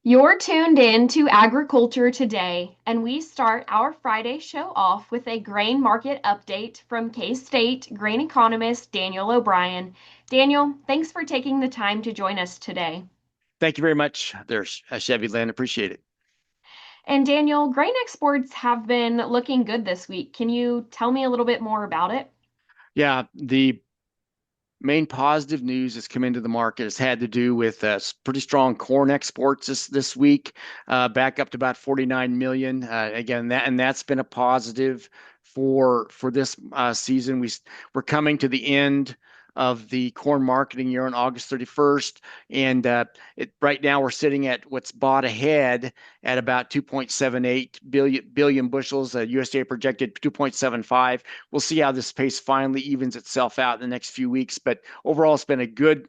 You're tuned in to Agriculture Today, and we start our Friday show off with a grain market update from K-State grain economist Daniel O'Brien. Daniel, thanks for taking the time to join us today. Thank you very much there, Chevy Lynn. Appreciate it. And Daniel, grain exports have been looking good this week. Can you tell me a little bit more about it? Yeah, the main positive news that's come into the market has had to do with pretty strong corn exports this week, back up to about 49 million. Again, that's been a positive for this season. We're coming to the end of the corn marketing year on August 31st, and right now we're sitting at what's bought ahead at about 2.78 billion bushels. USDA projected 2.75. We'll see how this pace finally evens itself out in the next few weeks. But overall, it's been a good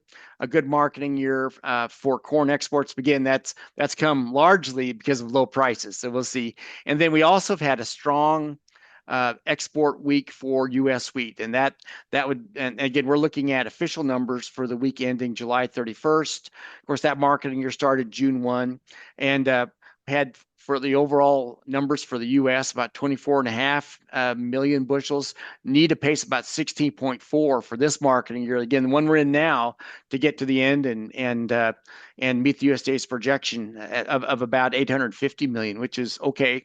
marketing year for corn exports. Again, that's come largely because of low prices. So we'll see. And then we also have had a strong export week for U.S. wheat, and that would, and again, we're looking at official numbers for the week ending July 31st. Of course, that marketing year started June 1, and had for the overall numbers for the U.S. about 24.5 million bushels. Need a pace about 16.4 for this marketing year. Again, the one we're in now to get to the end and meet the USDA's projection of about 850 million, which is okay.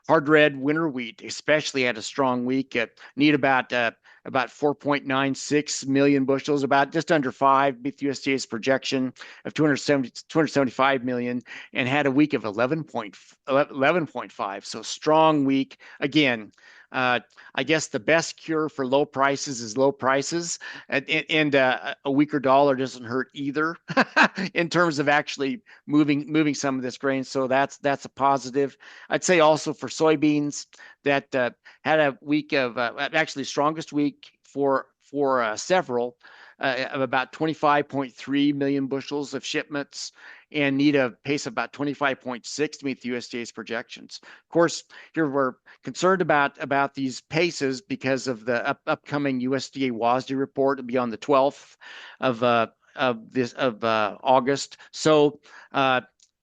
Hard red winter wheat, especially had a strong week. Need about 4.96 million bushels, about just under five, beat the USDA's projection of 275 million, and had a week of 11.5. So strong week. Again, I guess the best cure for low prices is low prices, and a weaker dollar doesn't hurt either in terms of actually moving some of this grain. So that's a positive. I'd say also for soybeans that had a week of actually strongest week for several of about 25.3 million bushels of shipments and need a pace of about 25.6 to meet the USDA's projections. Of course, here we're concerned about these paces because of the upcoming USDA WASDE report. It'll be on the 12th of August. So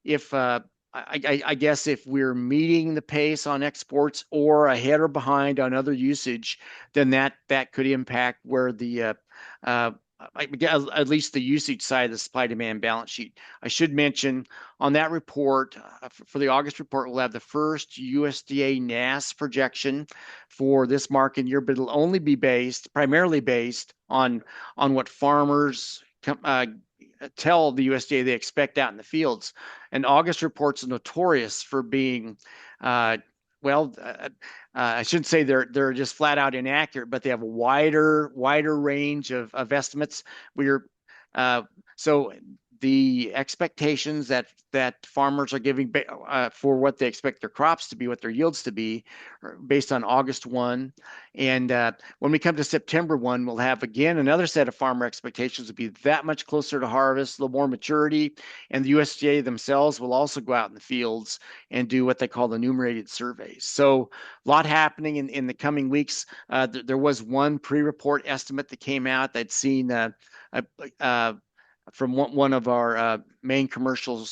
if I guess if we're meeting the pace on exports or ahead or behind on other usage, then that could impact where the uh, at least the usage side of the supply demand balance sheet. I should mention on that report for the August report, we'll have the first USDA NASS projection for this market year, but it'll only be primarily based on what farmers tell the USDA they expect out in the fields. And August reports are notorious for being, uh, well, I shouldn't say they're just flat out inaccurate, but they have a wider range of estimates. We're uh, so the expectations that farmers are giving for what they expect their crops to be, what their yields to be, are based on August 1. And when we come to September 1, we'll have again another set of farmer expectations will be that much closer to harvest, a little more maturity, and the USDA themselves will also go out in the fields and do what they call the enumerated surveys. So a lot happening in the coming weeks. There was one pre-report estimate that came out that seen uh, uh, from one of our main commercial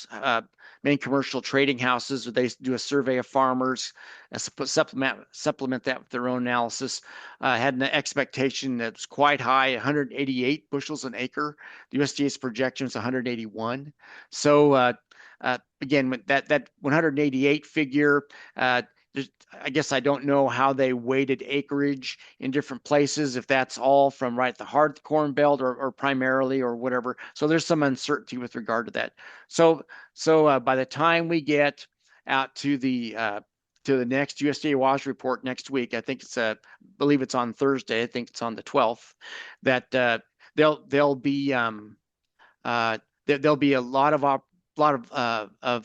trading houses. They do a survey of farmers, supplement that with their own analysis. Had an expectation that was quite high, 188 bushels an acre. The USDA's projection is 181. So again, that 188 figure, I guess I don't know how they weighted acreage in different places, if that's all from right at the heart of the Corn Belt or primarily or whatever. So there's some uncertainty with regard to that. So by the time we get out to the next USDA WASH report next week, I think I believe it's on Thursday. I think it's on the 12th. That there'll be there'll be a lot of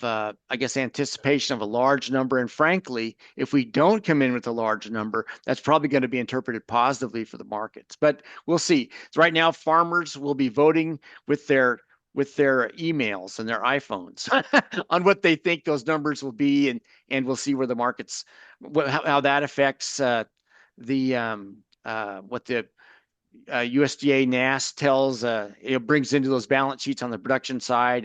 I guess anticipation of a large number. And frankly, if we don't come in with a large number, that's probably going to be interpreted positively for the markets. But we'll see. So right now, farmers will be voting with their emails and their iPhones on what they think those numbers will be, and we'll see where the markets how that affects the what the USDA NASS tells, it brings into those balance sheets on the production side,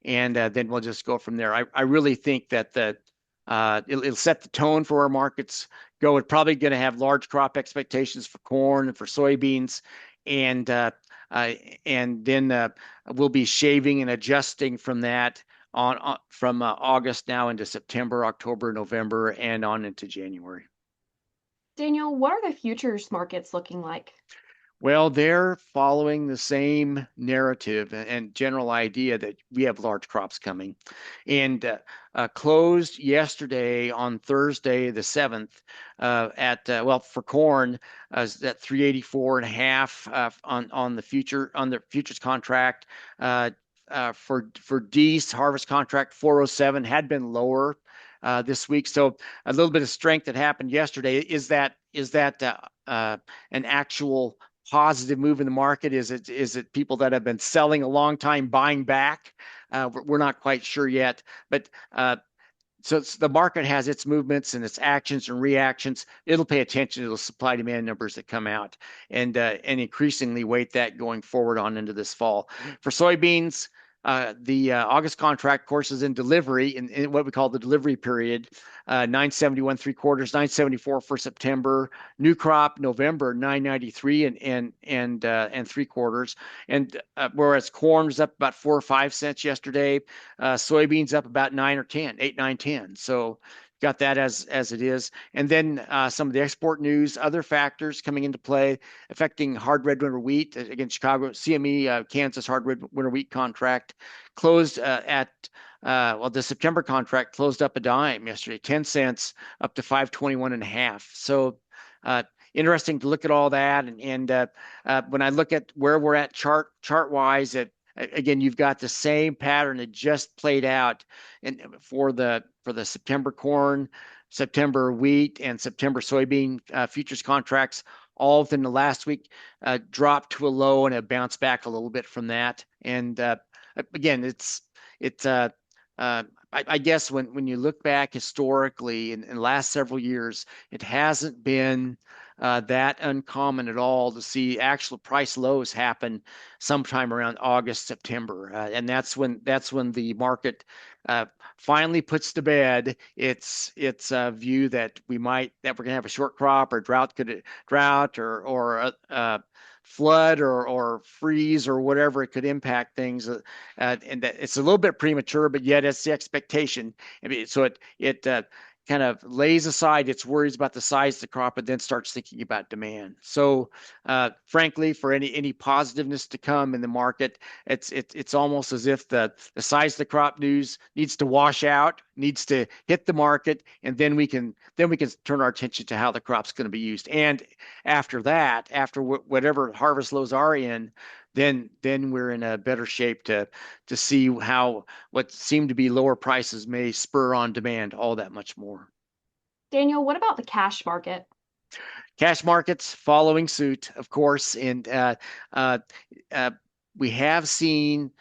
and then we'll just go from there. I really think that it'll set the tone for where markets go. It's probably going to have large crop expectations for corn and for soybeans, and uh, uh, and then we'll be shaving and adjusting from that on from August now into September, October, November, and on into January. Daniel, what are the futures markets looking like? Well, they're following the same narrative and general idea that we have large crops coming. And closed yesterday on Thursday, the 7th, well, for corn, at 384 and a half on the futures contract. For Dees harvest contract 407 had been lower this week. So a little bit of strength that happened yesterday. Is that an actual positive move in the market? Is it people that have been selling a long time buying back? We're not quite sure yet, but so the market has its movements and its actions and reactions. It'll pay attention to the supply demand numbers that come out and increasingly weight that going forward on into this fall. For soybeans, the August contract, of course, is in delivery in what we call the delivery period. 971 3/4, 974 for September. New crop November 993 and 3/4. And whereas corn was up about 4 or 5 cents yesterday, soybeans up about 9 or 10, 8, 9, 10. So got that as it is. And then some of the export news, other factors coming into play affecting hard red winter wheat. Again, Chicago CME Kansas hard red winter wheat contract closed well, the September contract closed up a dime yesterday, 10 cents up to 521 and a half. So interesting to look at all that. And when I look at where we're at chart wise, again, you've got the same pattern that just played out for the September corn, September wheat, and September soybean futures contracts. All within the last week dropped to a low and have bounced back a little bit from that. And again, I guess when you look back historically in the last several years, it hasn't been that uncommon at all to see actual price lows happen sometime around August, September, and that's when the market finally puts to bed its view that we're going to have a short crop or drought or flood or freeze or whatever it could impact things, and that it's a little bit premature, but yet it's the expectation. I mean, so it kind of lays aside its worries about the size of the crop and then starts thinking about demand. So, frankly, for any positiveness to come in the market, it's almost as if the size of the crop news needs to wash out, needs to hit the market, and then we can turn our attention to how the crop's going to be used. And after that, after whatever harvest lows are in, then we're in a better shape to see how what seem to be lower prices may spur on demand all that much more. Daniel, what about the cash market? Cash markets following suit, of course, and uh, uh, we have seen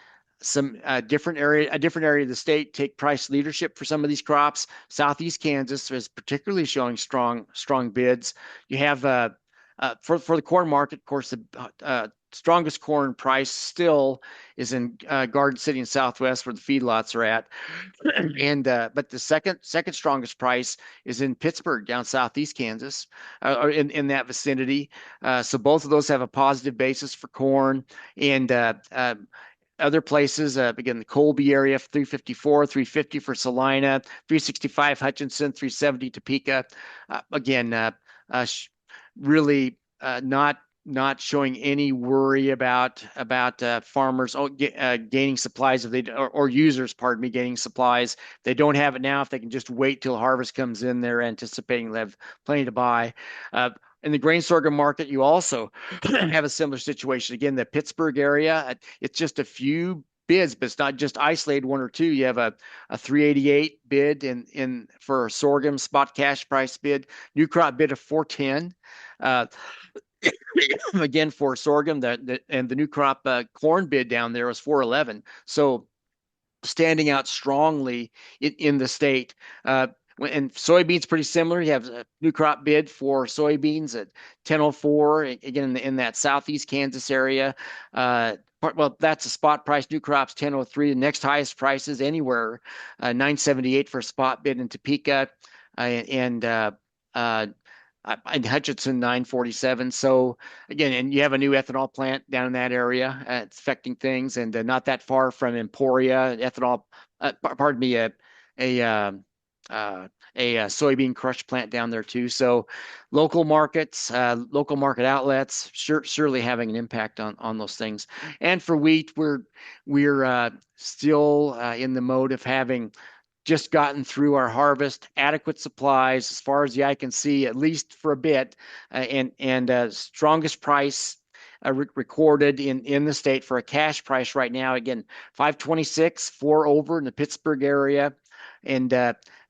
some a different area of the state take price leadership for some of these crops. Southeast Kansas is particularly showing strong bids. You have for the corn market, of course, the strongest corn price still is in Garden City and Southwest, where the feedlots are at, and but the second strongest price is in Pittsburgh, down Southeast Kansas, or in that vicinity. So both of those have a positive basis for corn, and other places, again, the Colby area, 354, 350 for Salina, 365 Hutchinson, 370 Topeka. Again, really not showing any worry about farmers gaining supplies if they or users, pardon me, gaining supplies. They don't have it now. If they can just wait till harvest comes in, they're anticipating they have plenty to buy. In the grain sorghum market, you also have a similar situation. Again, the Pittsburgh area, it's just a few bids, but it's not just isolated one or two. You have a 388 bid in for sorghum spot cash price bid, new crop bid of 410. Again, for sorghum, and the new crop corn bid down there was 411. So standing out strongly in the state. And soybeans pretty similar. You have a new crop bid for soybeans at 1004, again in that southeast Kansas area. Well, that's a spot price. New crops 1003. The next highest prices anywhere, 978 for a spot bid in Topeka, and uh, in Hutchinson 947. So again, and you have a new ethanol plant down in that area. It's affecting things, and not that far from Emporia ethanol. Pardon me, a uh, a soybean crush plant down there too. So local markets, local market outlets, surely having an impact on those things. And for wheat, we're still in the mode of having just gotten through our harvest, adequate supplies as far as the eye can see, at least for a bit, and strongest price recorded in the state for a cash price right now. Again, 526, four over in the Pittsburgh area, and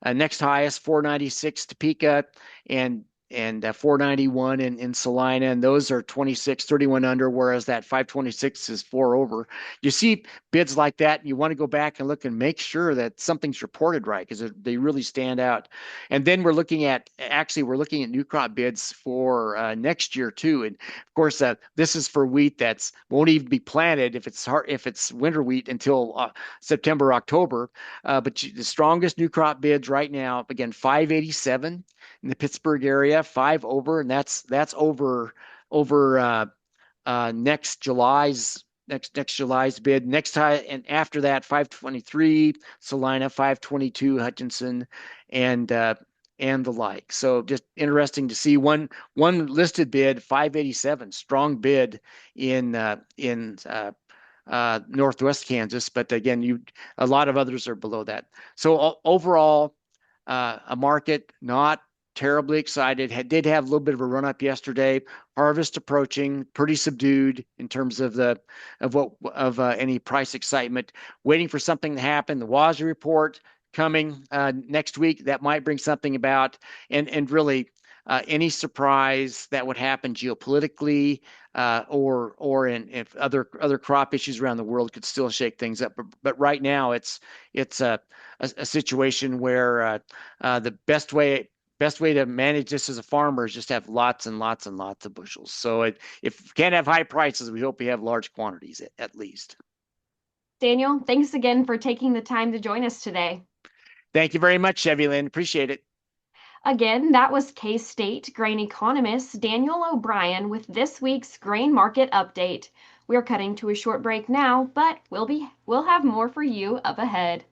next highest 496 Topeka, and 491 in Salina, and those are 26, 31 under, whereas that 526 is four over. You see bids like that, and you want to go back and look and make sure that something's reported right because they really stand out. And then we're looking at new crop bids for next year too. And of course, this is for wheat that's won't even be planted if it's winter wheat until September, October. But the strongest new crop bids right now, again, 587 in the Pittsburgh area, five over, and that's over next July's bid. Next high, and after that, 523 Salina, 522 Hutchinson, and the like. So just interesting to see one listed bid, 587, strong bid in Northwest Kansas, but again, a lot of others are below that. So overall, a market not terribly excited. Did have a little bit of a run up yesterday. Harvest approaching, pretty subdued in terms of any price excitement. Waiting for something to happen. The WASDE report coming next week that might bring something about, and really any surprise that would happen geopolitically or in if other crop issues around the world could still shake things up. But right now it's a situation where the best way to manage this as a farmer is just have lots and lots and lots of bushels. So if we can't have high prices, we hope we have large quantities at least. Daniel, thanks again for taking the time to join us today. Thank you very much, Chevy Lynn. Appreciate it. Again, that was K-State grain economist Daniel O'Brien with this week's grain market update. We're cutting to a short break now, but we'll have more for you up ahead.